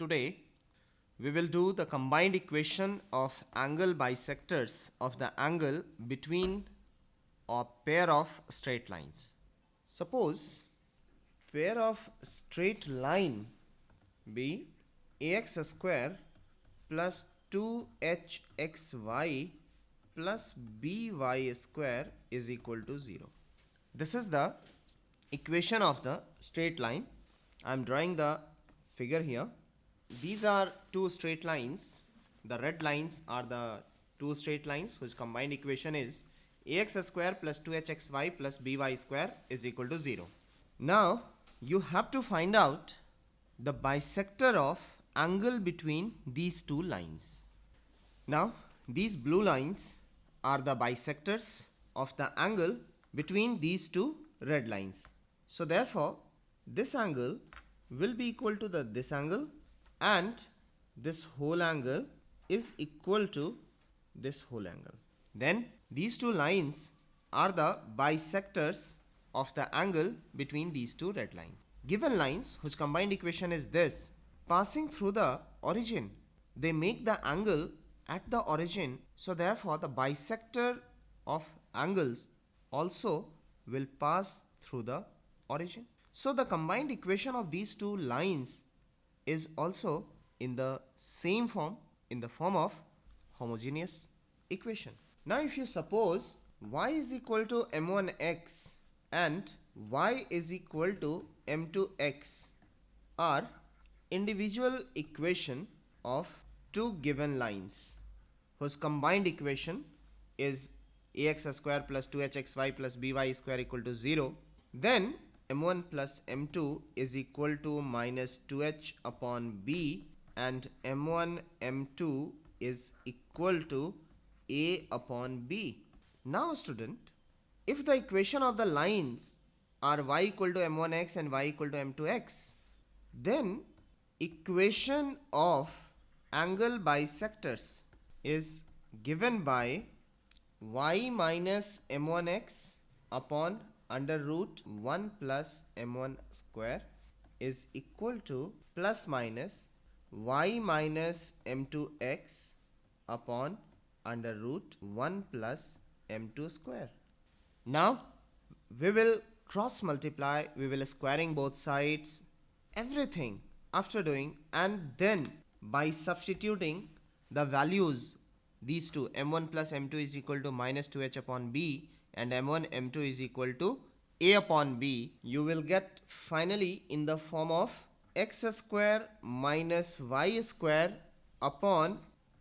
Today we will do the combined equation of angle bisectors of the angle between a pair of straight lines. Suppose pair of straight line be ax square plus 2hxy plus by square is equal to 0. This is the equation of the straight line. I am drawing the figure here. These are two straight lines. The red lines are the two straight lines whose combined equation is ax square plus 2hxy plus by square is equal to 0. Now you have to find out the bisector of angle between these two lines. Now these blue lines are the bisectors of the angle between these two red lines. So therefore this angle will be equal to this angle, and this whole angle is equal to this whole angle. Then these two lines are the bisectors of the angle between these two red lines. Given lines whose combined equation is this, passing through the origin, they make the angle at the origin. So therefore the bisector of angles also will pass through the origin. So the combined equation of these two lines is also in the same form, in the form of homogeneous equation. Now if you suppose y is equal to m1x and y is equal to m2x are individual equation of two given lines whose combined equation is ax square plus 2hxy plus by square equal to 0, then m1 plus m2 is equal to minus 2h upon b, and m1 m2 is equal to a upon b. Now student, if the equation of the lines are y equal to m1x and y equal to m2x, then equation of angle bisectors is given by y minus m1x upon under root 1 plus m1 square is equal to plus minus y minus m2x upon under root 1 plus m2 square. Now we will cross multiply, we will squaring both sides, everything after doing, and then by substituting the values, these two, m1 plus m2 is equal to minus 2h upon b and m1 m2 is equal to a upon b, you will get finally in the form of x square minus y square upon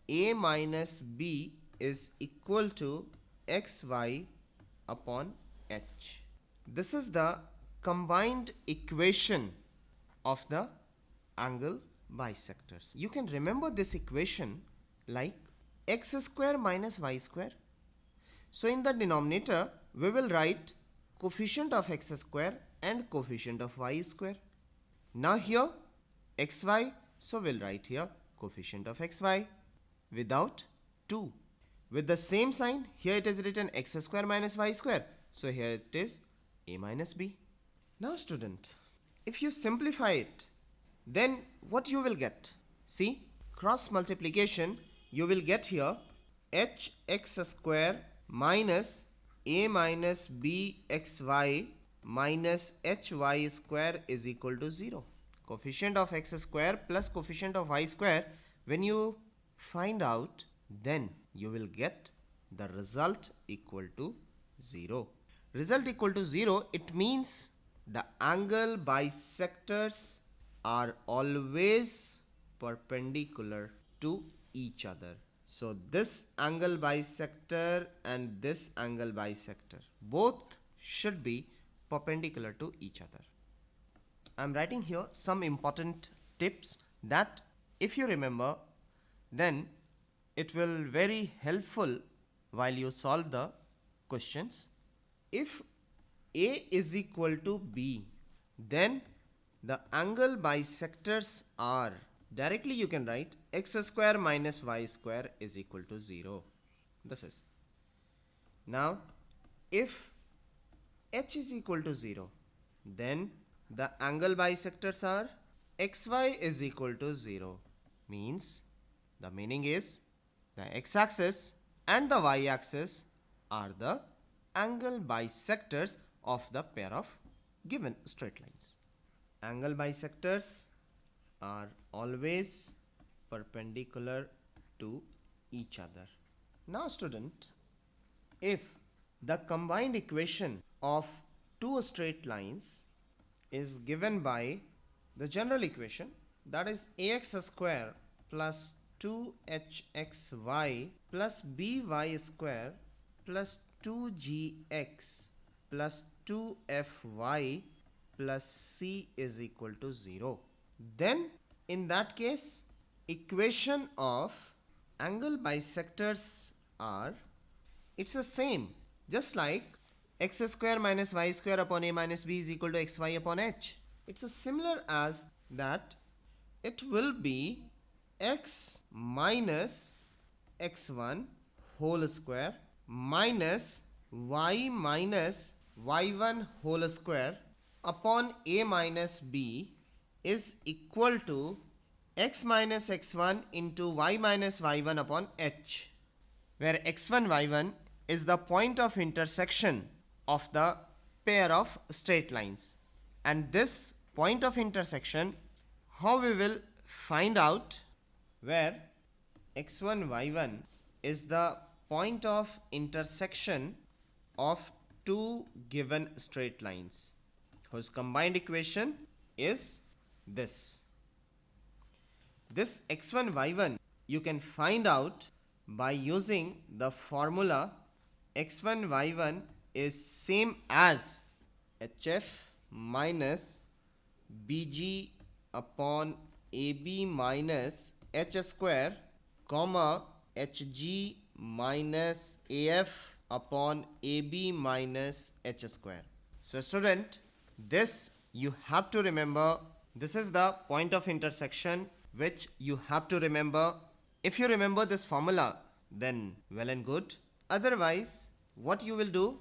a minus b is equal to xy upon h. This is the combined equation of the angle bisectors. You can remember this equation like x square minus y square. So in the denominator we will write coefficient of x square and coefficient of y square. Now here xy, so we'll write here coefficient of xy without 2. With the same sign, here it is written x square minus y square, so here it is a minus b. Now student, if you simplify it, then what you will get? See, cross multiplication, you will get here hx square minus a minus bxy minus hy square is equal to 0. Coefficient of x square plus coefficient of y square, when you find out, then you will get the result equal to 0. Result equal to 0, it means the angle bisectors are always perpendicular to each other. So this angle bisector and this angle bisector both should be perpendicular to each other. I am writing here some important tips that if you remember, then it will very helpful while you solve the questions. If A is equal to B, then the angle bisectors are, directly you can write x square minus y square is equal to 0. This is. Now if h is equal to 0, then the angle bisectors are xy is equal to 0 means the meaning is the x-axis and the y-axis are the angle bisectors of the pair of given straight lines. Angle bisectors are always perpendicular to each other. Now student, if the combined equation of two straight lines is given by the general equation, that is ax square plus 2hxy plus by square plus 2gx plus 2fy plus c is equal to 0. Then in that case, equation of angle bisectors are, it's the same, just like x square minus y square upon a minus b is equal to xy upon h. It's as similar as that it will be x minus x1 whole square minus y1 whole square upon a minus b is equal to x minus x1 into y minus y1 upon h, where x1 y1 is the point of intersection of the pair of straight lines. And this point of intersection, how we will find out, where x1 y1 is the point of intersection of two given straight lines whose combined equation is this. This x1 y1 you can find out by using the formula x1 y1 is same as hf minus bg upon ab minus h square comma hg minus af upon ab minus h square. So student, this you have to remember, this is the point of intersection which you have to remember. If you remember this formula, then well and good. Otherwise, what you will do,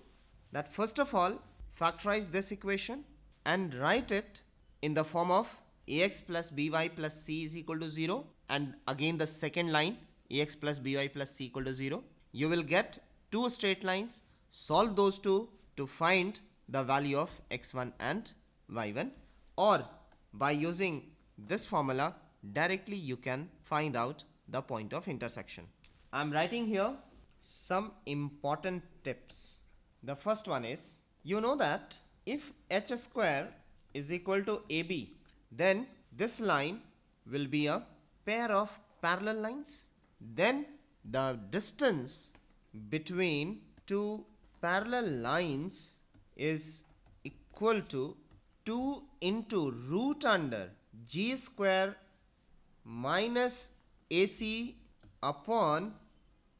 that first of all factorize this equation and write it in the form of ax plus by plus c is equal to 0, and again the second line ax plus by plus c equal to 0. You will get two straight lines. Solve those two to find the value of x1 and y1, or by using this formula directly you can find out the point of intersection. I am writing here some important tips. The first one is, you know that if h square is equal to AB, then this line will be a pair of parallel lines. Then the distance between two parallel lines is equal to 2 into root under g square minus AC upon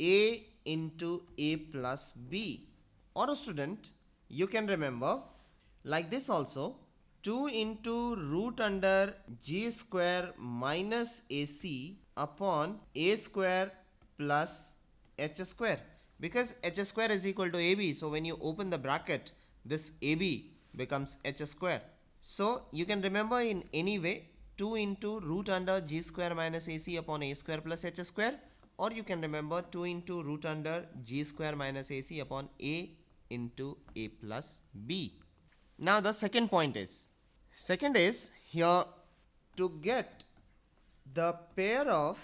A into A plus B. Or a student, you can remember like this also, 2 into root under g square minus AC upon A square plus h square, because h square is equal to AB. So when you open the bracket, this AB becomes h square. So you can remember in any way, 2 into root under g square minus AC upon A square plus h square, or you can remember 2 into root under g square minus AC upon A into A plus B. Now the second point is, here to get the pair of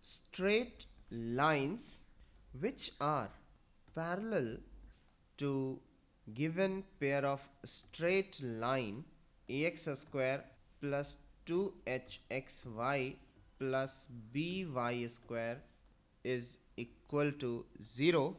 straight lines which are parallel to given pair of straight line ax square plus 2hxy plus by square is equal to 0.